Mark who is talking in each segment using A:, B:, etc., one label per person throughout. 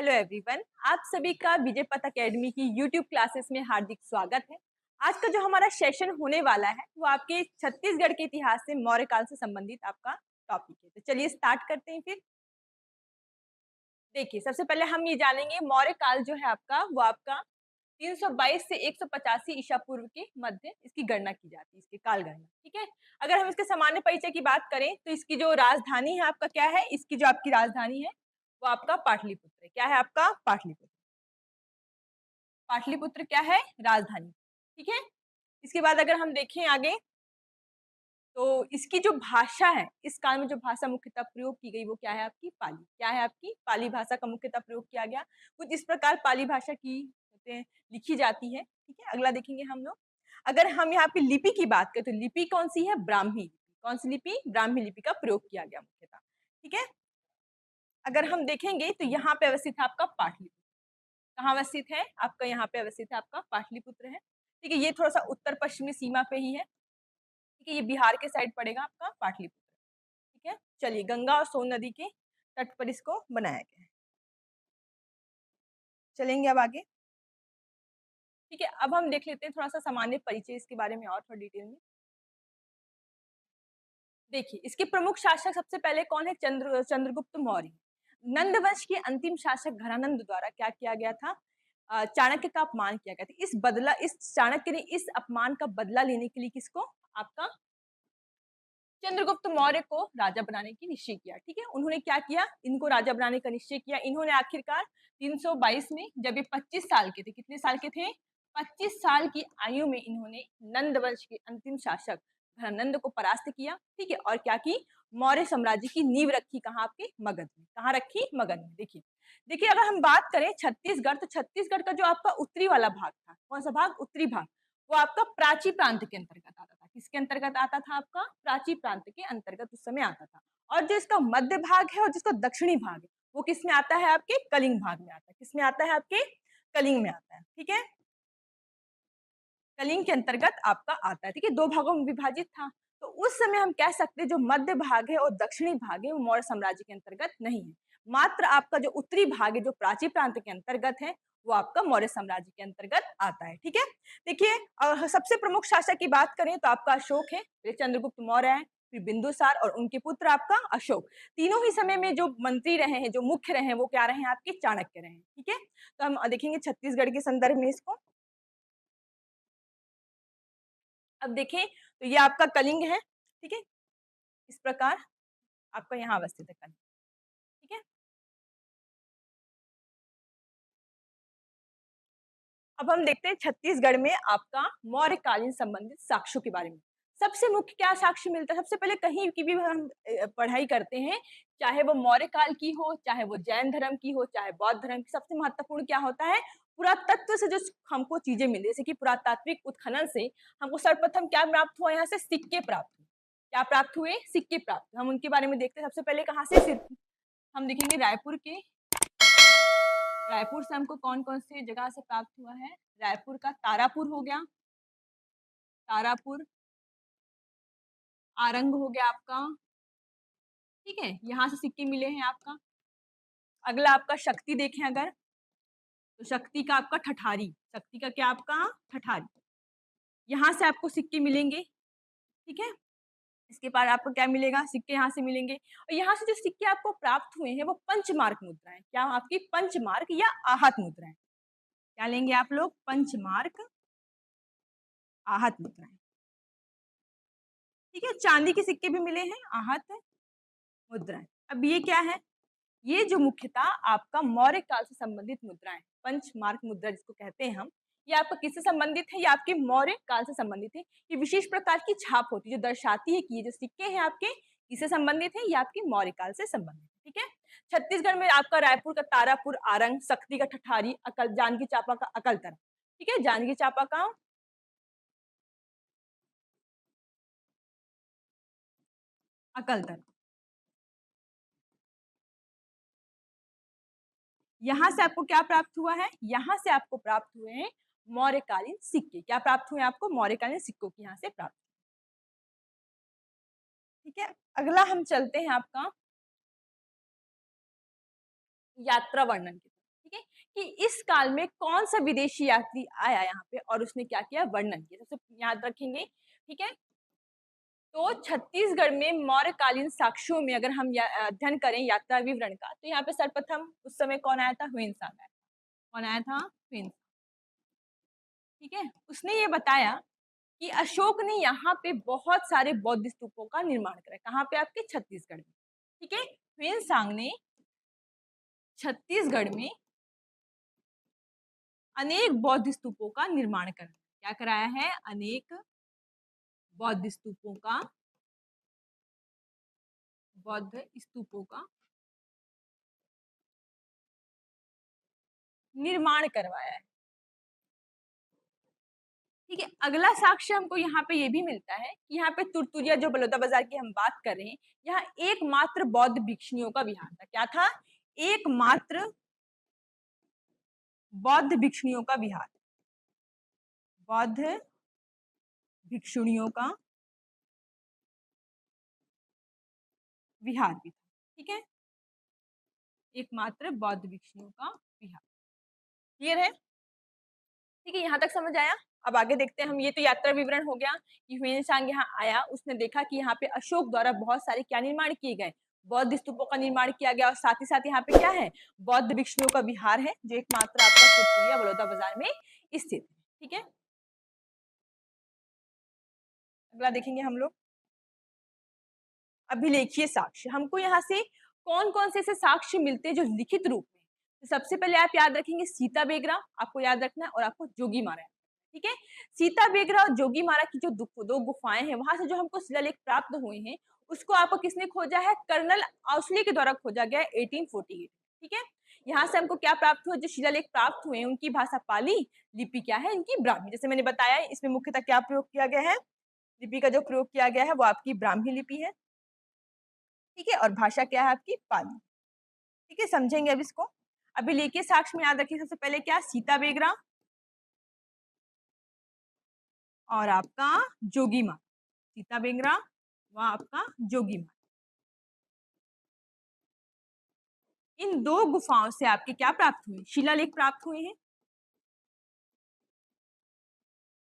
A: Hello everyone, आप सभी का विजय पथ अकेडमी की यूट्यूब क्लासेस में हार्दिक स्वागत है। आज का जो हमारा सेशन होने वाला है वो आपके छत्तीसगढ़ के इतिहास से मौर्य काल से संबंधित आपका टॉपिक है। तो चलिए स्टार्ट करते हैं फिर। देखिए, सबसे पहले हम ये जानेंगे मौर्य काल जो है आपका वो आपका 322 से 185 ईसा पूर्व के मध्य इसकी गणना की जाती है, इसकी काल गणना। ठीक है। अगर हम इसके सामान्य परिचय की बात करें तो इसकी जो राजधानी है आपका क्या है, इसकी जो आपकी राजधानी है वो आपका पाटलिपुत्र है। क्या है आपका? पाटलिपुत्र। पाटलिपुत्र क्या है? राजधानी। ठीक है। इसके बाद अगर हम देखें आगे तो इसकी जो भाषा है, इस काल में जो भाषा मुख्यतः प्रयोग की गई वो क्या है आपकी? पाली। क्या है आपकी? पाली भाषा का मुख्यतः प्रयोग किया गया। कुछ इस प्रकार पाली भाषा की लिखी जाती है। ठीक है। अगला देखेंगे हम लोग। अगर हम यहाँ पे लिपि की बात करें तो लिपि कौन सी है? ब्राह्मी लिपि। कौन सी लिपि? ब्राह्मी लिपि का प्रयोग किया गया मुख्यतः। ठीक है। अगर हम देखेंगे तो यहाँ पे अवस्थित है आपका पाटलिपुत्र। कहाँ अवस्थित है? आपका यहाँ पे अवस्थित है आपका पाटलिपुत्र है। ठीक है। ये थोड़ा सा उत्तर पश्चिमी सीमा पे ही है। ठीक है। ये बिहार के साइड पड़ेगा आपका पाटलिपुत्र। ठीक है। चलिए, गंगा और सोन नदी के तट पर इसको बनाया गया है। चलेंगे अब आगे। ठीक है। अब हम देख लेते हैं थोड़ा सा सामान्य परिचय इसके बारे में और थोड़ा डिटेल में। देखिए, इसके प्रमुख शासक सबसे पहले कौन है? चंद्रगुप्त मौर्य। नंद वंश के अंतिम शासक घरानंद द्वारा क्या किया गया था? चाणक्य का अपमान किया गया था। इस चाणक्य ने इस अपमान का बदला लेने के लिए किसको? आपका चंद्रगुप्त मौर्य को राजा बनाने की निश्चय किया। ठीक है। उन्होंने क्या किया? इनको राजा बनाने का निश्चय किया। इन्होंने आखिरकार 322 में, जब ये 25 साल के थे, कितने साल के थे? 25 साल की आयु में इन्होंने नंद वंश के अंतिम शासक धनानंद को परास्त किया। ठीक है। और क्या की? मौर्य साम्राज्य की नींव रखी। कहाँ? आपके मगध में। कहाँ रखी? मगध में। देखिए देखिए, अगर हम बात करें छत्तीसगढ़, तो छत्तीसगढ़ का जो आपका उत्तरी वाला भाग था, कौन सा भाग? उत्तरी भाग, वो आपका प्राची प्रांत के अंतर्गत आता था। किसके अंतर्गत आता था? आपका प्राची प्रांत के अंतर्गत उस समय आता था। और जो इसका मध्य भाग है और जिसका दक्षिणी भाग है वो किस में आता है? आपके कलिंग भाग में आता है। किसमें आता है? आपके कलिंग में आता है। ठीक है। कलिंग के अंतर्गत आपका आता है। ठीक है। दो भागों में विभाजित था। तो उस समय हम कह सकते हैं जो मध्य भाग है और दक्षिणी भाग है वो मौर्य साम्राज्य के अंतर्गत नहीं है। मात्र आपका जो उत्तरी भाग है जो प्राची प्रांत के अंतर्गत है वो आपका मौर्य साम्राज्य के अंतर्गत आता है। ठीक है। देखिए, सबसे प्रमुख शासक की बात करें तो आपका अशोक है, फिर चंद्रगुप्त मौर्य है, फिर बिंदुसार और उनके पुत्र आपका अशोक। तीनों ही समय में जो मंत्री रहे हैं, जो मुख्य रहे हैं, वो क्या रहे हैं? आपके चाणक्य रहे हैं। ठीक है। तो हम देखेंगे छत्तीसगढ़ के संदर्भ में इसको। अब देखें तो ये आपका कलिंग है। ठीक है। इस प्रकार आपका यहाँ अवस्थित है कलिंग। ठीक है। अब हम देखते हैं छत्तीसगढ़ में आपका मौर्यकालीन संबंधित साक्ष्यों के बारे में। सबसे मुख्य क्या साक्ष्य मिलता है? सबसे पहले कहीं की भी हम पढ़ाई करते हैं, चाहे वो मौर्य काल की हो, चाहे वो जैन धर्म की हो, चाहे बौद्ध धर्म की, सबसे महत्वपूर्ण क्या होता है? पुरातत्व से जो हमको चीजें मिली, जैसे कि पुरातात्विक उत्खनन से हमको सर्वप्रथम क्या प्राप्त हुआ? यहाँ से सिक्के प्राप्त हुए। क्या प्राप्त हुए? सिक्के प्राप्त हुए। हम उनके बारे में देखते हैं। सबसे पहले कहाँ से? सिर्फ हम देखेंगे रायपुर के। रायपुर से हमको कौन कौन से जगह से प्राप्त हुआ है? रायपुर का तारापुर हो गया, तारापुर, आरंग हो गया आपका। ठीक है। यहाँ से सिक्के मिले हैं आपका। अगला आपका शक्ति देखें अगर, तो शक्ति का आपका ठठारी। शक्ति का क्या? आपका ठठारी। यहाँ से आपको सिक्के मिलेंगे। ठीक है। इसके बाद आपको क्या मिलेगा? सिक्के यहाँ से मिलेंगे। और यहाँ से जो सिक्के आपको प्राप्त हुए हैं वो पंचमार्क मुद्राएं। क्या? आपकी पंचमार्क या आहत मुद्राएं। क्या लेंगे आप लोग? पंचमार्क, आहत मुद्राएं। ठीक है। चांदी के सिक्के भी मिले हैं, आहत मुद्राएं। अब ये क्या है? ये जो मुख्यतः आपका मौर्य काल से संबंधित मुद्राएं, पंचमार्क मुद्रा जिसको कहते हैं हम, ये आपका किससे संबंधित है? ये आपके मौर्य काल से संबंधित है। ये विशेष प्रकार की छाप होती है जो दर्शाती है कि ये जो सिक्के हैं आपके किससे संबंधित है? ये आपके मौर्य काल से संबंधित है। ठीक है। छत्तीसगढ़ में आपका रायपुर का तारापुर, आरंग, शक्ति का ठठारी, अकल, जांजगीर चांपा का अकलतर। ठीक है। जांजगीर चांपा का अकलतर। यहाँ से आपको क्या प्राप्त हुआ है? यहाँ से आपको प्राप्त हुए हैं मौर्यकालीन सिक्के। क्या प्राप्त हुए आपको? मौर्यकालीन सिक्कों की यहाँ से प्राप्त। ठीक है। अगला हम चलते हैं आपका यात्रा वर्णन की तरफ। कि इस काल में कौन सा विदेशी यात्री आया यहाँ पे और उसने क्या किया, वर्णन किया। सबसे याद रखेंगे, ठीक है। तो छत्तीसगढ़ में मौर्यकालीन साक्ष्यों में अगर हम अध्ययन करें यात्रा विवरण का, तो यहाँ पे सर्वप्रथम उस समय कौन आया था, ह्वेनसांग आया। कौन आया था, ह्वेनसांग, ठीक है। उसने ये बताया कि अशोक ने यहाँ पे बहुत सारे बौद्ध स्तूपों का निर्माण करा। कहाँ पे, आपके छत्तीसगढ़ में, ठीक है। ह्वेनसांग ने छत्तीसगढ़ में अनेक बौद्ध स्तूपों का निर्माण करा। क्या कराया है, अनेक बौद्ध स्तूपों का निर्माण करवाया है, ठीक है। अगला साक्ष्य हमको यहाँ पे ये भी मिलता है कि यहाँ पे तुरतुरिया, जो बलौदा बाजार की हम बात कर रहे हैं, यहाँ एकमात्र बौद्ध भिक्षुणियों का विहार था। क्या था, एकमात्र बौद्ध भिक्षुणियों का विहार, बौद्ध भिक्षुणियों का विहार भी था, ठीक है। एकमात्र बौद्ध भिक्षुणियों का विहार। क्लियर है, ठीक है, यहाँ तक समझ आया। अब आगे देखते हैं हम। ये तो यात्रा विवरण हो गया कि ह्वेनसांग यहाँ आया, उसने देखा कि यहाँ पे अशोक द्वारा बहुत सारे क्या निर्माण किए गए, बौद्ध स्तूपों का निर्माण किया गया, और साथ ही साथ यहाँ पे क्या है, बौद्ध भिक्षुओं का विहार है, जो एकमात्र आपका तुरतुरिया बलौदा बाजार में स्थित है, ठीक है। अगला देखेंगे हम लोग, अभिलेखीय साक्ष्य। हमको यहाँ से कौन कौन से ऐसे साक्ष्य मिलते हैं जो लिखित रूप में। तो सबसे पहले आप याद रखेंगे सीता बेगरा, आपको याद रखना है, और आपको जोगी मारा, ठीक है। सीता बेगरा और जोगी मारा की जो दो गुफाएं हैं, वहां से जो हमको शिलालेख प्राप्त हुए हैं, उसको आपको किसने खोजा है, कर्नल आउसले के द्वारा खोजा गया है 1848, ठीक है। यहाँ से हमको क्या प्राप्त हुआ, जो शिलालेख प्राप्त हुए हैं उनकी भाषा पाली, लिपि क्या है इनकी ब्राह्मी। जैसे मैंने बताया, इसमें मुख्यतः क्या प्रयोग किया गया है, लिपि का जो प्रयोग किया गया है वो आपकी ब्राह्मी लिपि है, ठीक है, और भाषा क्या है आपकी पाली, ठीक है। समझेंगे अब इसको। अभिलेखीय साक्ष्य में याद रखिए, सबसे पहले क्या, सीता बेगरा और आपका जोगी माँ, सीता बेगरा व आपका जोगी माँ, इन दो गुफाओं से आपके क्या प्राप्त हुए, शिलालेख प्राप्त हुए हैं।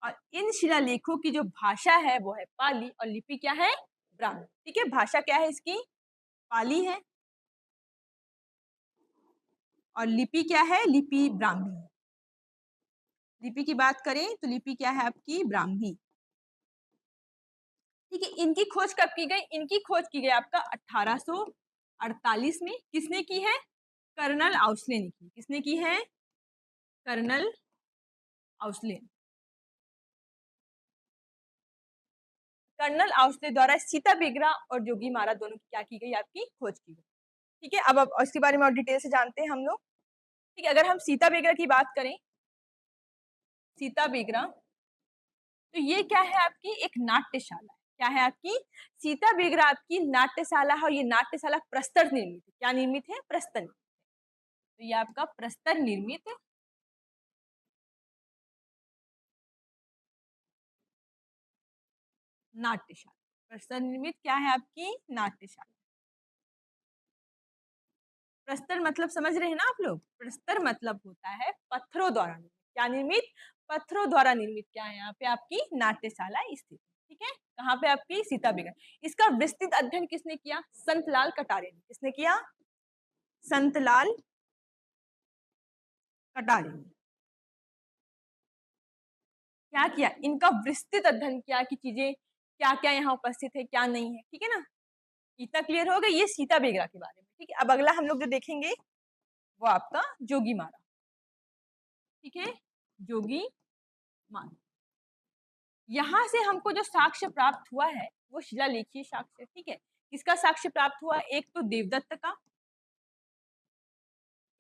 A: और इन शिलालेखों की जो भाषा है वो है पाली, और लिपि क्या है, ब्राह्मी, ठीक है। भाषा क्या है इसकी, पाली है, और लिपि क्या है, लिपि ब्राह्मी है। लिपि की बात करें तो लिपि क्या है आपकी, ब्राह्मी, ठीक है। इनकी खोज कब की गई, इनकी खोज की गई आपका 1848 में। किसने की है, कर्नल आउसले ने की। किसने की है, कर्नल आउसले। कर्नल आउसले द्वारा सीता बेगरा और जोगी मारा दोनों की क्या की गई, आपकी खोज की गई, ठीक है। अब इसके बारे में और डिटेल से जानते हैं हम लोग, ठीक है। अगर हम सीता बेगरा की बात करें, सीता बेगरा, तो ये क्या है आपकी, एक नाट्यशाला है। क्या है आपकी, सीता बेगरा आपकी नाट्यशाला है, और ये नाट्यशाला प्रस्तर निर्मित है। क्या निर्मित है, प्रस्तर निर्मित। तो ये आपका प्रस्तर निर्मित नाट्यशाला, प्रस्तर निर्मित क्या है आपकी, नाट्यशाला। प्रस्तर मतलब समझ रहे हैं ना आप लोग, प्रस्तर मतलब होता है पत्थरों द्वारा निर्मित। क्या निर्मित, पत्थरों द्वारा निर्मित क्या है यहाँ पे आपकी नाट्यशाला स्थित, ठीक है। कहाँ पे आपकी, सीता बेगम। इसका विस्तृत अध्ययन किसने किया, संतलाल कटारे ने। किसने किया, संतलाल कटारे ने क्या किया, इनका विस्तृत अध्ययन किया कि चीजें क्या क्या यहाँ उपस्थित है, क्या नहीं है, ठीक है ना। इतना क्लियर हो गया, ये सीता बेगरा के बारे में, ठीक है। अब अगला हम लोग जो देखेंगे वो आपका जोगी मारा, ठीक है, जोगी मारा। यहाँ से हमको जो साक्ष्य प्राप्त हुआ है वो शिलालेखीय साक्ष्य, ठीक है। किसका साक्ष्य प्राप्त हुआ, एक तो देवदत्त का,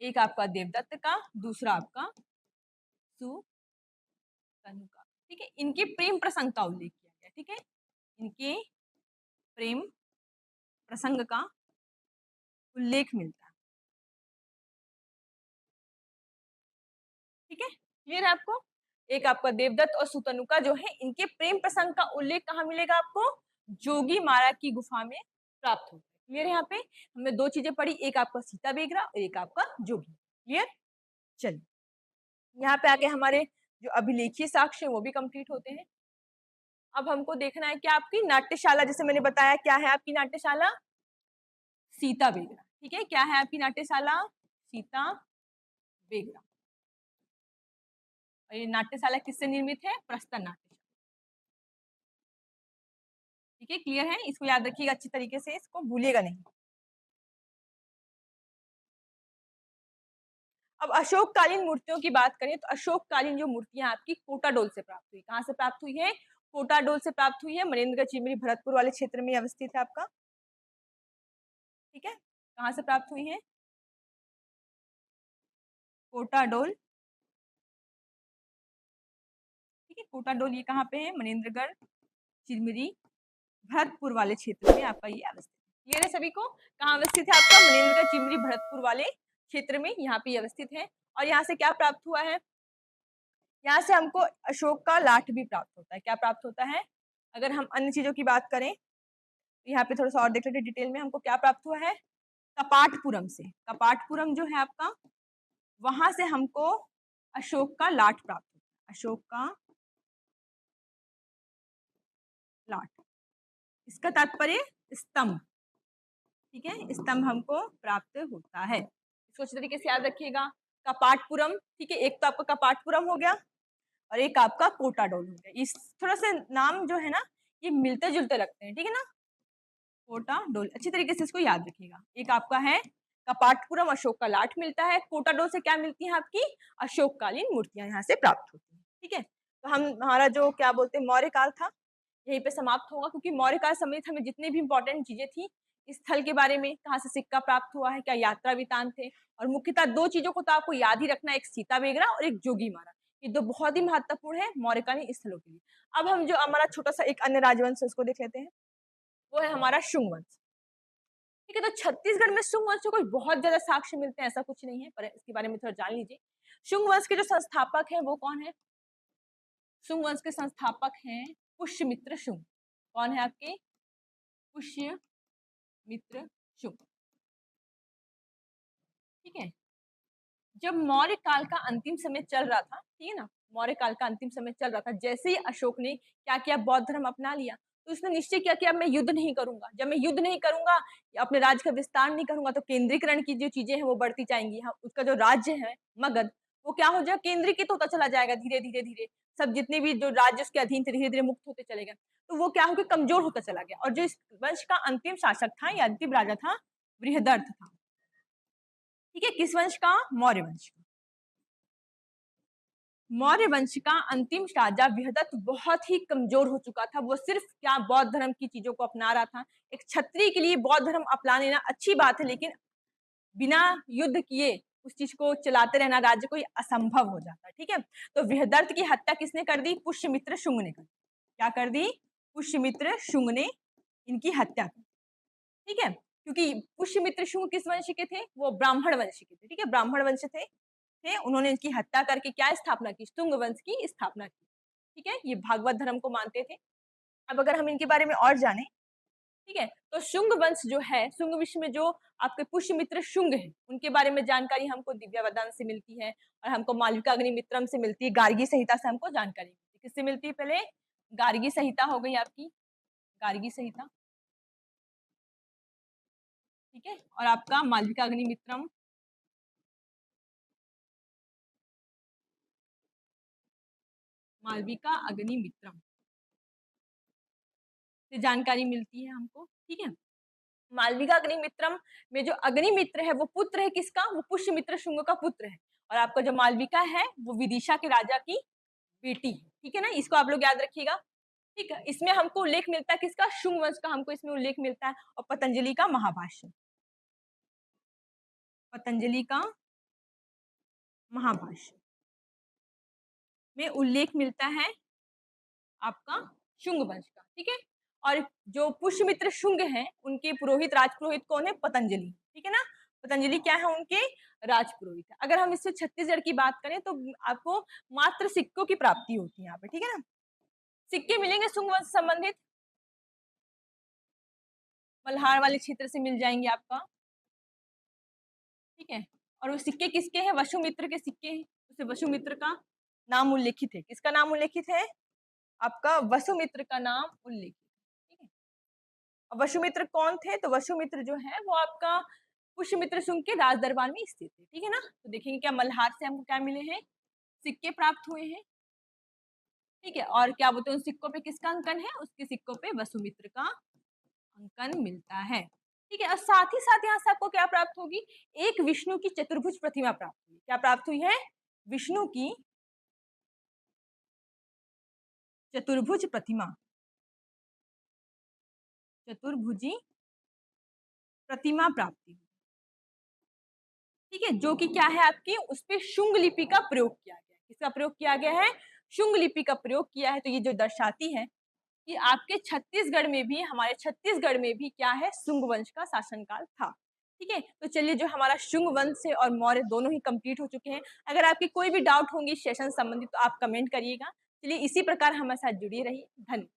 A: एक आपका देवदत्त का, दूसरा आपका सुतनु का, ठीक है। इनके प्रेम प्रसंग का उल्लेख किया गया, ठीक है। इनके प्रेम प्रसंग का उल्लेख मिलता है, ठीक है। क्लियर है आपको, एक आपका देवदत्त और सुतनु का जो है, इनके प्रेम प्रसंग का उल्लेख कहाँ मिलेगा आपको, जोगी मारा की गुफा में प्राप्त होगा। क्लियर है, यहाँ पे हमने दो चीजें पढ़ी, एक आपका सीता बेगरा और एक आपका जोगी। क्लियर। चलिए, यहाँ पे आके हमारे जो अभिलेखीय साक्ष्य वो भी कंप्लीट होते हैं। अब हमको देखना है कि आपकी नाट्यशाला, जैसे मैंने बताया क्या है आपकी नाट्यशाला, सीता बेगड़ा। ठीक है, क्या है आपकी नाट्यशाला, सीता बेगड़ा। और ये नाट्यशाला किससे निर्मित है, प्रस्तर नाट्यशाला। ठीक है, क्लियर है, इसको याद रखिएगा अच्छी तरीके से, इसको भूलिएगा नहीं। अब अशोककालीन मूर्तियों की बात करें तो अशोककालीन जो मूर्तियां आपकी कोटाडोल से प्राप्त हुई, कहाँ से प्राप्त हुई है, कोटाडोल से प्राप्त हुई है, मनेन्द्रगढ़ चिमरी भरतपुर वाले क्षेत्र में अवस्थित है आपका। ठीक है, कहाँ से प्राप्त हुई है, कोटाडोल। ठीक है, कोटाडोल ये कहाँ पे है, मनेन्द्रगढ़ चिरमिरी भरतपुर वाले क्षेत्र में आपका ये अवस्थित है। क्लियर है सभी को, कहाँ अवस्थित है आपका, मनेन्द्रगढ़ चिमरी भरतपुर वाले क्षेत्र में यहाँ पे अवस्थित है। और यहाँ से क्या प्राप्त हुआ है, यहाँ से हमको अशोक का लाठ भी प्राप्त होता है। क्या प्राप्त होता है, अगर हम अन्य चीजों की बात करें तो यहाँ पे थोड़ा सा और देख लेते हैं डिटेल में, हमको क्या प्राप्त हुआ है, कपाटपुरम से, कपाटपुरम जो है आपका, वहां से हमको अशोक का लाठ प्राप्त होता है, अशोक का लाठ, इसका तात्पर्य स्तंभ। ठीक है, स्तंभ हमको प्राप्त होता है, इसको अच्छी तरीके से याद रखिएगा। कपाटपुरम, ठीक है, एक तो आपका कपाटपुरम हो गया और एक आपका कोटाडोल हो गया। इस थोड़ा से नाम जो है ना ये मिलते जुलते लगते हैं, ठीक है ना, कोटाडोल, अच्छी तरीके से इसको याद रखिएगा। एक आपका है कपाटपुरम, अशोक का लाठ मिलता है, कोटाडोल से क्या मिलती है आपकी, अशोककालीन मूर्तियां यहाँ से प्राप्त होती है। ठीक है, तो हम हमारा जो क्या बोलते हैं मौर्य काल था यहीं पे समाप्त होगा, क्योंकि मौर्य काल समेत हमें जितनी भी इंपॉर्टेंट चीजें थी, स्थल के बारे में, कहाँ से सिक्का प्राप्त हुआ है, क्या यात्रा वृतांत थे, और मुख्यतः दो चीजों को तो आपको याद ही रखना है, एक सीता बेगरा और एक जोगी मारा। ये दो बहुत ही महत्वपूर्ण है मौर्यकालीन स्थलों के लिए। अब हम जो हमारा छोटा सा एक अन्य राजवंश है उसको देख लेते हैं, वो है हमारा शुंग वंश। ठीक है, तो छत्तीसगढ़ में शुंग वंश को बहुत ज्यादा साक्ष्य मिलते हैं ऐसा कुछ नहीं है, पर इसके बारे में थोड़ा जान लीजिए। शुंग वंश के जो संस्थापक हैं वो कौन है, शुंग वंश के संस्थापक हैं पुष्यमित्र शुंग। कौन है आपके, पुष्यमित्र शुंग। ठीक है, जब मौर्य काल का अंतिम समय चल रहा था, ठीक है ना, मौर्य काल का अंतिम समय चल रहा था, जैसे ही अशोक ने क्या किया, बौद्ध धर्म अपना लिया, तो उसने निश्चय किया कि अब मैं युद्ध नहीं करूंगा, जब मैं युद्ध नहीं करूंगा, अपने राज्य का विस्तार नहीं करूंगा, तो केंद्रीकरण की जो चीजें हैं वो बढ़ती जाएंगी। हाँ, उसका जो राज्य है मगध, वो क्या हो जाएगा, केंद्रीकृत होता चला जाएगा, धीरे धीरे धीरे सब जितने भी जो राज्य उसके अधीन थे धीरे धीरे मुक्त होते चले गए, तो वो क्या हो गया, कमजोर होता चला गया। और जो इस वंश का अंतिम शासक था या अंतिम राजा था, बृहदर्थ था। ठीक है, किस वंश का, मौर्य वंश का। मौर्य वंश का अंतिम राजा बृहदत्त बहुत ही कमजोर हो चुका था, वो सिर्फ क्या बौद्ध धर्म की चीजों को अपना रहा था। एक क्षत्रिय के लिए बौद्ध धर्म अपना लेना अच्छी बात है, लेकिन बिना युद्ध किए उस चीज को चलाते रहना राज्य को असंभव हो जाता है। ठीक है, तो बृहदर्थ की हत्या किसने कर दी, पुष्यमित्र शुंग ने कर दी। क्या कर दी, पुष्यमित्र शुंग ने इनकी हत्या कर दी। ठीक है, क्योंकि पुष्यमित्र शुंग किस वंश के थे, वो ब्राह्मण वंश के थे। ठीक है, ब्राह्मण वंश थे, उन्होंने इनकी हत्या करके क्या स्थापना की, शुंग वंश की स्थापना की। ठीक है, ये भागवत धर्म को मानते थे। अब अगर हम इनके बारे में और जाने, ठीक है, तो शुंग वंश जो है, शुंग वंश में जो आपके पुष्यमित्र शुंग है, उनके बारे में जानकारी हमको दिव्यावदान से मिलती है, और हमको मालविका अग्निमित्रम से मिलती है, गार्गी संहिता से हमको जानकारी मिलती है। किससे मिलती है, पहले गार्गी संहिता हो गई आपकी, गार्गी संहिता। ठीक है, और आपका मालविका अग्निमित्रम, मालविका अग्निमित्रम से जानकारी मिलती है हमको। ठीक है, मालविका अग्निमित्रम में जो अग्निमित्र है वो पुत्र है किसका, वो पुष्यमित्र शुंग का पुत्र है, और आपका जो मालविका है वो विदिशा के राजा की बेटी है। ठीक है ना, इसको आप लोग याद रखिएगा। ठीक है, इसमें हमको उल्लेख मिलता है किसका, शुंग वंश का हमको इसमें उल्लेख मिलता है, और पतंजलि का महाभाष्य, पतंजलि का महाभाष्य में उल्लेख मिलता है आपका शुंग वंश का। ठीक है, और जो पुष्यमित्र शुंग हैं उनके पुरोहित, राजपुरोहित कौन है, पतंजलि। ठीक है ना, पतंजलि क्या है, उनके राजपुरोहित है। अगर हम इससे छत्तीसगढ़ की बात करें तो आपको मात्र सिक्कों की प्राप्ति होती है यहाँ पे। ठीक है ना, सिक्के मिलेंगे शुंग वंश से संबंधित, मल्हार वाले क्षेत्र से मिल जाएंगे आपका। ठीक है, और वो सिक्के किसके हैं? वसुमित्र के सिक्के हैं। उसे वसुमित्र का नाम उल्लेखित है। किसका नाम उल्लेखित है? आपका वसुमित्र का नाम उल्लेखित है। ठीक है। अब वसुमित्र कौन थे? तो वसुमित्र जो है वो आपका पुष्यमित्र शुंग के राज दरबार में स्थित है। ठीक है ना? तो देखेंगे क्या मल्हार से हमको क्या मिले हैं? सिक्के प्राप्त हुए हैं। ठीक है। और क्या बोलते हैं उन सिक्कों पे किसका अंकन है? उसके सिक्कों पे वसुमित्र का अंकन मिलता है। ठीक है। और साथ ही साथ यहाँ से आपको क्या प्राप्त होगी? एक विष्णु की चतुर्भुज प्रतिमा प्राप्त हुई। क्या प्राप्त हुई है? विष्णु की चतुर्भुज प्रतिमा। चतुर्भुजी प्रतिमा प्राप्ति हुई। ठीक है। जो कि क्या है आपकी उस पे शुंग लिपि का प्रयोग किया गया है। किसका प्रयोग किया गया है? शुंग लिपि का प्रयोग किया है। तो ये जो दर्शाती है कि आपके छत्तीसगढ़ में भी, हमारे छत्तीसगढ़ में भी क्या है? शुंग वंश का शासनकाल था। ठीक है। तो चलिए जो हमारा शुंग वंश है और मौर्य दोनों ही कंप्लीट हो चुके हैं। अगर आपकी कोई भी डाउट होंगी सेशन संबंधित तो आप कमेंट करिएगा। चलिए इसी प्रकार हमारे साथ जुड़िए रहिए। धन्यवाद।